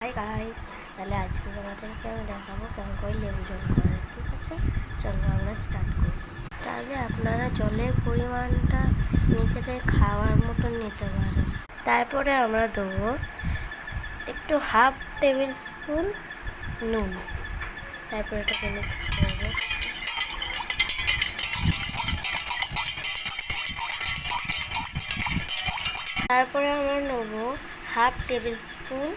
Hi guys, তাহলে আজকে তোমাদেরকে আমি দেখাবো কেমন করে লেবু জল করে। ঠিক আছে, চলো আমরা স্টার্ট করি। তাহলে আপনারা জলের পরিমাণটা নিজেদের খাওয়ার মতন নিতে পারেন। তারপরে আমরা দেবো একটু হাফ টেবিল স্পুন নুন। তারপরে এটাকে মিক্স করবো। তারপরে আমরা নেবো হাফ টেবিল স্পুন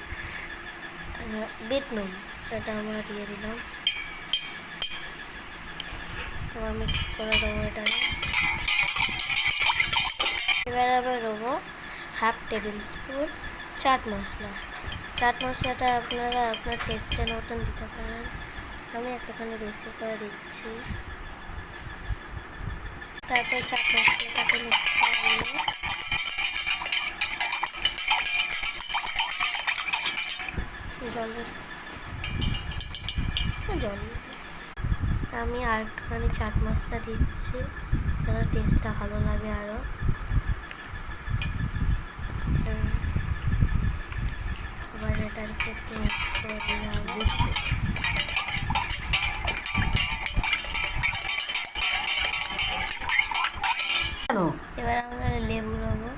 বিট নুন। এটা আমরা দিয়ে দিলাম। আবার মিক্স করে দেবো এটাকে। এবার আমরা দেবো half table spoon chaat masala. Chaat মশলাটা আপনারা আপনার টেস্টের মতন দিতে পারেন। আমি একটুখানি বেশি করে দিচ্ছি। তারপর চাট মশলাটাকে মিক্স করে দিলাম। জল আমি আর একটুখানি চাট মশলা দিচ্ছি, যেন টেস্টটা ভালো লাগে আরও। আবার এটাকে একটু মিক্স করে দিলে হবে। এবার আমরা লেবু নেবো।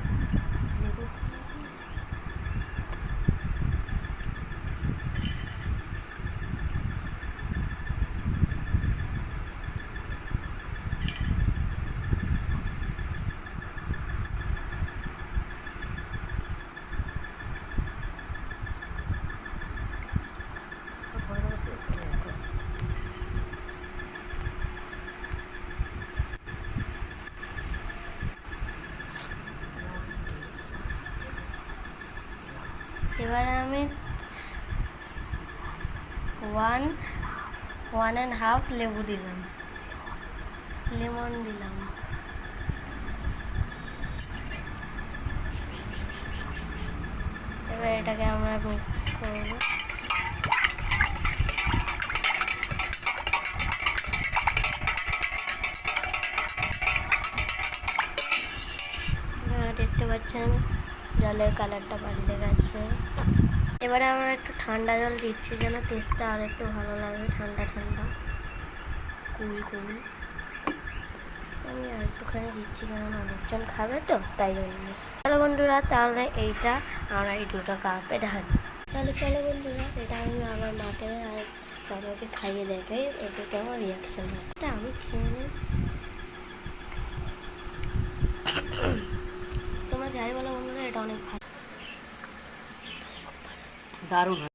এবারে আমি 1.5 লেবু দিলাম, লেমন দিলাম। এবার এটাকে আমরা মিক্স করবো। দেখতে পাচ্ছেন জলের কালারটা পাল্টে গেছে। এবারে আমরা একটু ঠান্ডা জল দিচ্ছি, যেন টেস্টটা আর একটু ভালো লাগে। ঠান্ডা ঠান্ডা কুল কুল আমি আর একটুখানি দিচ্ছি, কারণ অনেকজন খাবে তো, তাই জন্য। চলো বন্ধুরা, তাহলে এইটা আমরা এই 2টা কাপে ঢালি। তাহলে চলো বন্ধুরা, এটা আমি আমার মাকে আর বাবাকে খাইয়ে দেখাই, এতে কেমন রিয়াকশন হয়। এটা আমি খেয়ে নিই। তোমরা যাই বলো বন্ধুরা, এটা অনেক ভালো, দারুণ।